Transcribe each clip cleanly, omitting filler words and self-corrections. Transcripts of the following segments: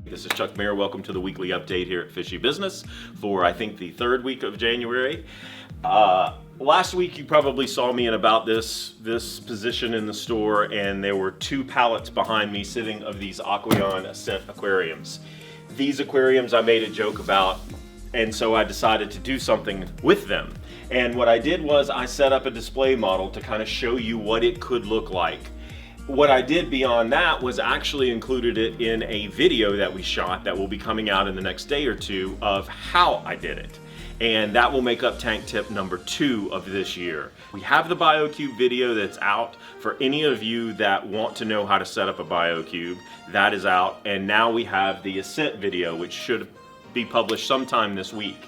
This is Chuck Mayer. Welcome to the weekly update here at Fishy Business for, I think, the third week of January. Last week you probably saw me in about this position in the store, and there were two pallets behind me sitting of these Aquarium Ascent aquariums. These aquariums I made a joke about, and so I decided to do something with them. And what I did was I set up a display model to kind of show you what it could look like. What I did beyond that was actually included it in a video that we shot that will be coming out in the next day or two of how I did it. And that will make up tank tip number 2 of this year. We have the BioCube video that's out for any of you that want to know how to set up a BioCube. That is out. And now we have the Ascent video, which should be published sometime this week.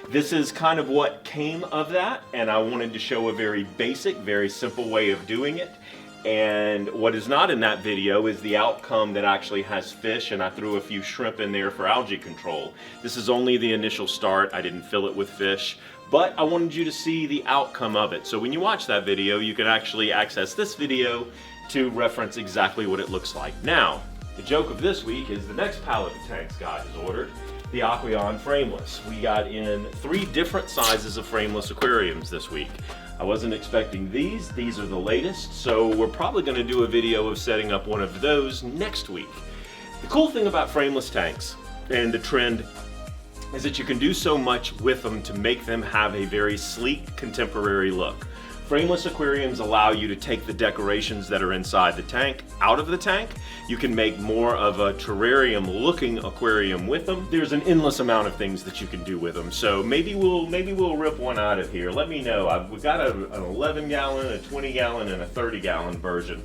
This is kind of what came of that, and I wanted to show a very basic, very simple way of doing it. And what is not in that video is the outcome that actually has fish, and I threw a few shrimp in there for algae control. This is only the initial start. I didn't fill it with fish, but I wanted you to see the outcome of it. So when you watch that video, you can actually access this video to reference exactly what it looks like. Now, the joke of this week is the next pallet of tanks Guy has ordered, the Aquarium frameless. We got in 3 different sizes of frameless aquariums this week. I wasn't expecting these. These are the latest, so we're probably going to do a video of setting up one of those next week. The cool thing about frameless tanks and the trend is that you can do so much with them to make them have a very sleek, contemporary look. Frameless aquariums allow you to take the decorations that are inside the tank out of the tank. You can make more of a terrarium looking aquarium with them. There's an endless amount of things that you can do with them. So maybe we'll rip one out of here. Let me know. We've got an 11 gallon, a 20 gallon, and a 30 gallon version.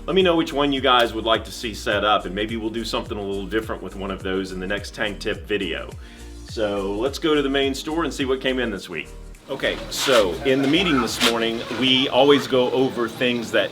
Let me know which one you guys would like to see set up, and maybe we'll do something a little different with one of those in the next tank tip video. So let's go to the main store and see what came in this week. Okay, so in the meeting this morning, we always go over things that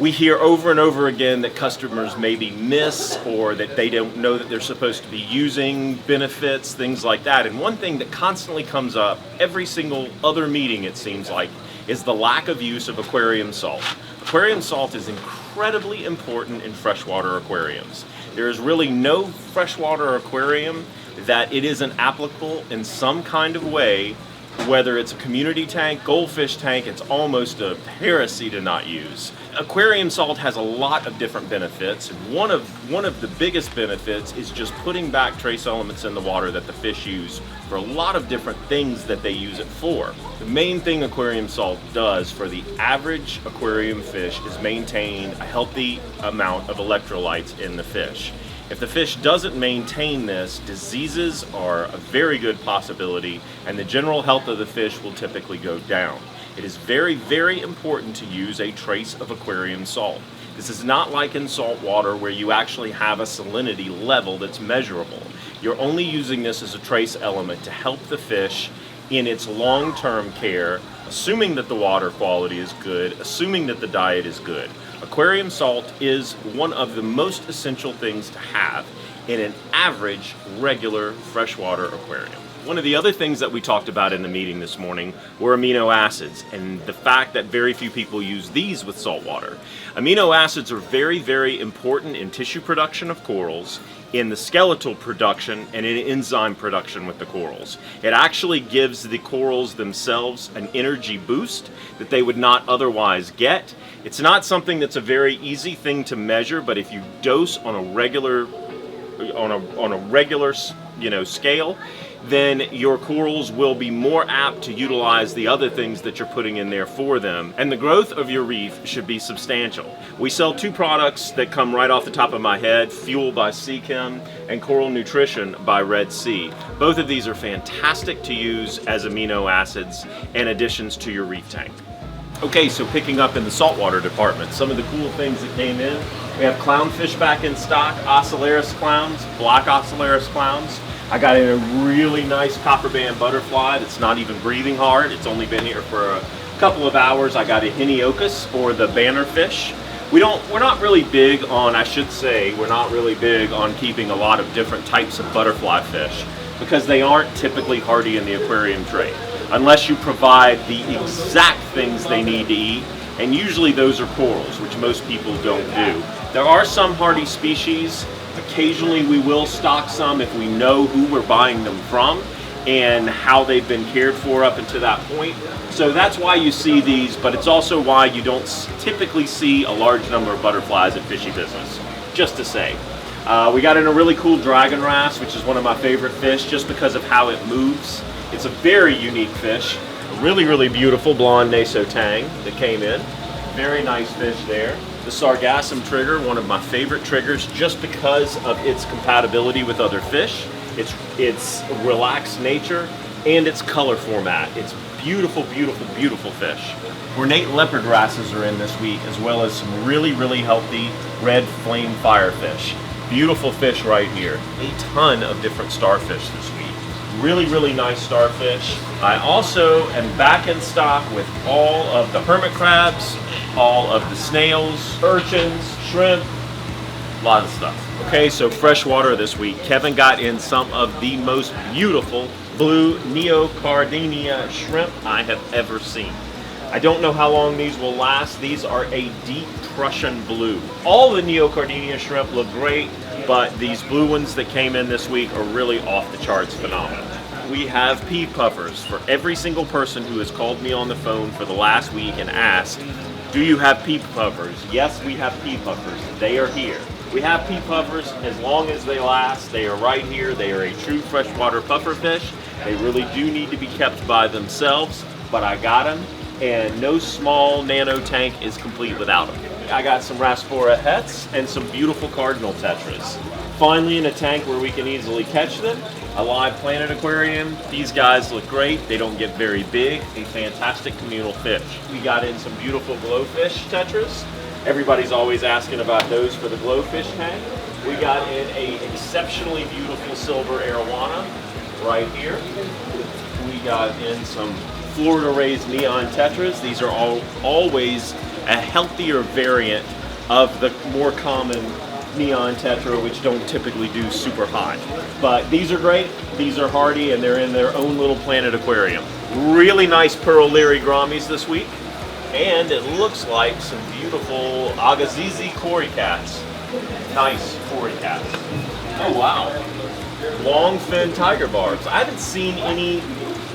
we hear over and over again that customers maybe miss, or that they don't know that they're supposed to be using, benefits, things like that. And one thing that constantly comes up every single other meeting, it seems like, is the lack of use of aquarium salt. Aquarium salt is incredibly important in freshwater aquariums. There is really no freshwater aquarium that it isn't applicable in some kind of way. Whether it's a community tank, goldfish tank, it's almost a heresy to not use. Aquarium salt has a lot of different benefits, and one of the biggest benefits is just putting back trace elements in the water that the fish use for a lot of different things that they use it for. The main thing aquarium salt does for the average aquarium fish is maintain a healthy amount of electrolytes in the fish. If the fish doesn't maintain this, diseases are a very good possibility, and the general health of the fish will typically go down. It is very, very important to use a trace of aquarium salt. This is not like in salt water where you actually have a salinity level that's measurable. You're only using this as a trace element to help the fish in its long-term care, assuming that the water quality is good, assuming that the diet is good. Aquarium salt is one of the most essential things to have in an average, regular freshwater aquarium. One of the other things that we talked about in the meeting this morning were amino acids, and the fact that very few people use these with salt water. Amino acids are very, very important in tissue production of corals, in the skeletal production, and in enzyme production with the corals. It actually gives the corals themselves an energy boost that they would not otherwise get. It's not something that's a very easy thing to measure, but if you dose on a regular scale, then your corals will be more apt to utilize the other things that you're putting in there for them, and the growth of your reef should be substantial. We sell 2 products that come right off the top of my head, Fuel by Seachem and Coral Nutrition by Red Sea. Both of these are fantastic to use as amino acids and additions to your reef tank. Okay, so picking up in the saltwater department, some of the cool things that came in. We have clownfish back in stock, Ocellaris clowns, black Ocellaris clowns. I got in a really nice copper band butterfly that's not even breathing hard. It's only been here for a couple of hours. I got a Heniocus, or the bannerfish. We're not really big on, we're not really big on keeping a lot of different types of butterfly fish because they aren't typically hardy in the aquarium trade, unless you provide the exact things they need to eat, and usually those are corals, which most people don't do. There are some hardy species Occasionally we will stock some if we know who we're buying them from and how they've been cared for up until that point. So that's why you see these, but it's also why you don't typically see a large number of butterflies at Fishy Business, just to say. We got in a really cool dragon wrasse, which is one of my favorite fish just because of how it moves. It's a very unique fish. A really, really beautiful blonde naso tang that came in. Very nice fish there. The sargassum trigger, one of my favorite triggers just because of its compatibility with other fish. Its relaxed nature and its color format. It's beautiful, beautiful, beautiful fish. Ornate leopard wrasses are in this week, as well as some really, really healthy red flame firefish. Beautiful fish right here. A ton of different starfish this week. Really, really nice starfish. I also am back in stock with all of the hermit crabs, all of the snails, urchins, shrimp, a lot of stuff. Okay, so freshwater this week. Kevin got in some of the most beautiful blue neocardinia shrimp I have ever seen. I don't know how long these will last. These are a deep Prussian blue. All the neocardinia shrimp look great, but these blue ones that came in this week are really off the charts phenomenal. We have pea puffers. For every single person who has called me on the phone for the last week and asked, do you have pea puffers? Yes, we have pea puffers. They are here. We have pea puffers as long as they last. They are right here. They are a true freshwater puffer fish. They really do need to be kept by themselves, but I got them, and no small nano tank is complete without them. I got some Raspora hets and some beautiful cardinal tetras. Finally, in a tank where we can easily catch them, a live planet aquarium. These guys look great. They don't get very big. A fantastic communal fish. We got in some beautiful glowfish tetras. Everybody's always asking about those for the glowfish tank. We got in a exceptionally beautiful silver arowana right here. We got in some Florida raised neon tetras. These are always a healthier variant of the more common neon tetra, which don't typically do super hot. But these are great, these are hardy, and they're in their own little planet aquarium. Really nice pearl leary grammies this week. And it looks like some beautiful Agazizi cory cats. Nice cory cats. Oh wow. Long fin tiger barbs. I haven't seen any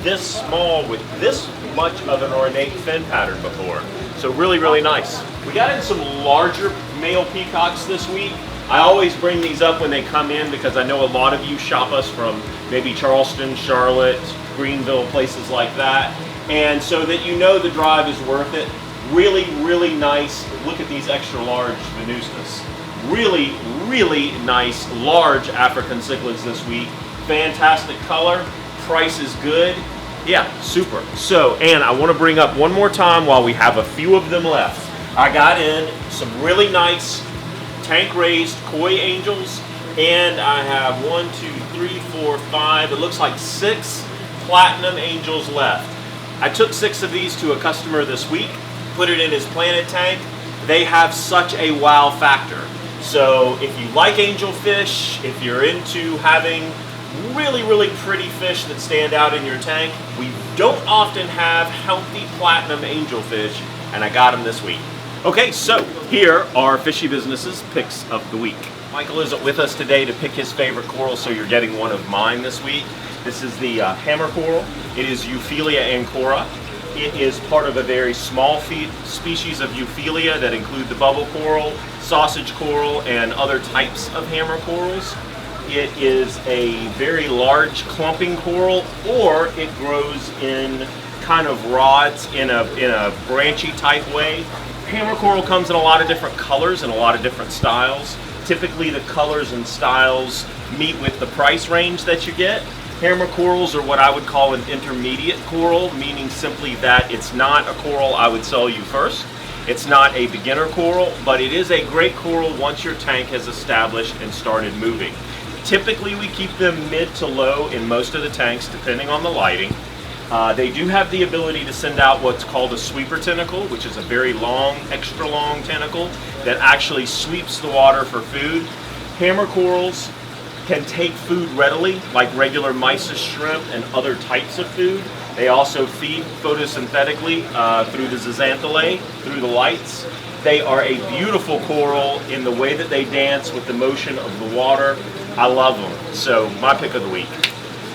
this small with this much of an ornate fin pattern before. So really, really nice. We got in some larger male peacocks this week. I always bring these up when they come in because I know a lot of you shop us from maybe Charleston, Charlotte, Greenville, places like that. And so that you know the drive is worth it. Really, really nice. Look at these extra large venustus. Really, really nice large African cichlids this week. Fantastic color. Price is good. Yeah, super. So, and I want to bring up one more time while we have a few of them left. I got in some really nice tank raised koi angels, and I have 1, 2, 3, 4, 5. It looks like 6 platinum angels left. I took 6 of these to a customer this week, put it in his planet tank. They have such a wow factor. So if you like angelfish, if you're into having really, really pretty fish that stand out in your tank, we don't often have healthy platinum angelfish, and I got them this week. Okay, so here are Fishy Business's picks of the week. Michael isn't with us today to pick his favorite coral, so you're getting one of mine this week. This is the hammer coral. It is Euphyllia ancora. It is part of a very small species of Euphyllia that include the bubble coral, sausage coral, and other types of hammer corals. It is a very large clumping coral, or it grows in kind of rods in a branchy type way. Hammer coral comes in a lot of different colors and a lot of different styles. Typically the colors and styles meet with the price range that you get. Hammer corals are what I would call an intermediate coral, meaning simply that it's not a coral I would sell you first. It's not a beginner coral, but it is a great coral once your tank has established and started moving. Typically we keep them mid to low in most of the tanks depending on the lighting. They do have the ability to send out what's called a sweeper tentacle, which is a very long, extra long tentacle that actually sweeps the water for food. Hammer corals can take food readily, like regular mysis shrimp and other types of food. They also feed photosynthetically through the zooxanthellae, through the lights. They are a beautiful coral in the way that they dance with the motion of the water. I love them. So my pick of the week.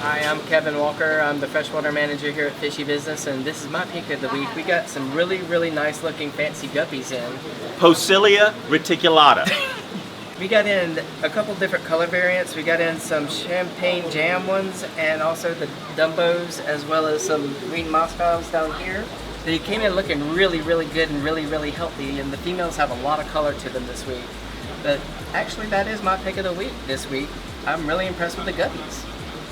Hi, I'm Kevin Walker. I'm the freshwater manager here at Fishy Business, and this is my pick of the week. We got some really nice looking fancy guppies in. Posilia reticulata. We got in a couple different color variants. We got in some champagne jam ones and also the Dumbos, as well as some green Moscows down here. They came in looking really good and really healthy, and the females have a lot of color to them this week. But actually that is my pick of the week this week. I'm really impressed with the guppies,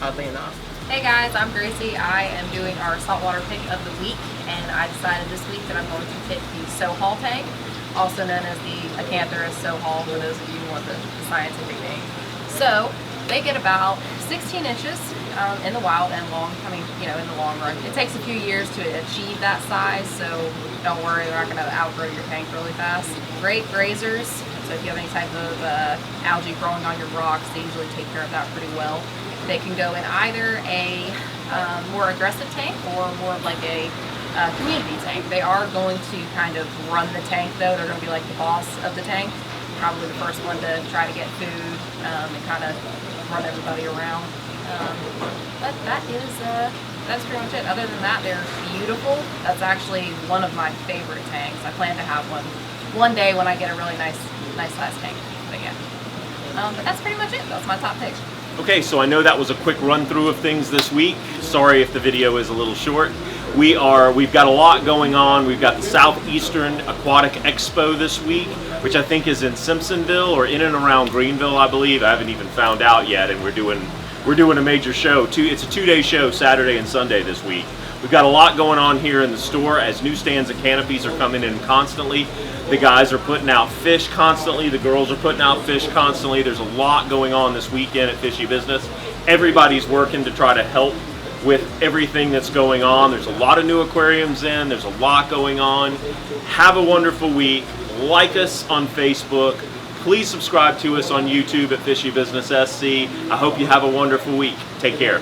oddly enough. Hey guys, I'm Gracie. I am doing our saltwater pick of the week, and I decided this week that I'm going to pick the Sohal tank, also known as the Acantharus Sohal, for those of you who want the scientific name. So they get about 16 inches in the wild and long, in the long run. It takes a few years to achieve that size, so don't worry, they're not going to outgrow your tank really fast. Great grazers, so if you have any type of algae growing on your rocks, they usually take care of that pretty well. They can go in either a more aggressive tank or more of like a community tank. They are going to kind of run the tank though. They're going to be like the boss of the tank. Probably the first one to try to get food and kind of run everybody around. But that's pretty much it. Other than that, they're beautiful. That's actually one of my favorite tanks. I plan to have one day when I get a really nice size tank. But yeah. But that's pretty much it. That's my top picks. Okay, so I know that was a quick run through of things this week. Sorry if the video is a little short. We've got a lot going on. We've got the Southeastern Aquatic Expo this week, which I think is in Simpsonville or in and around Greenville, I believe. I haven't even found out yet, and we're doing a major show. It's a 2-day show, Saturday and Sunday this week. We've got a lot going on here in the store as new stands and canopies are coming in constantly. The guys are putting out fish constantly. The girls are putting out fish constantly. There's a lot going on this weekend at Fishy Business. Everybody's working to try to help with everything that's going on. There's a lot of new aquariums in. There's a lot going on. Have a wonderful week. Like us on Facebook. Please subscribe to us on YouTube at Fishy Business SC. I hope you have a wonderful week. Take care.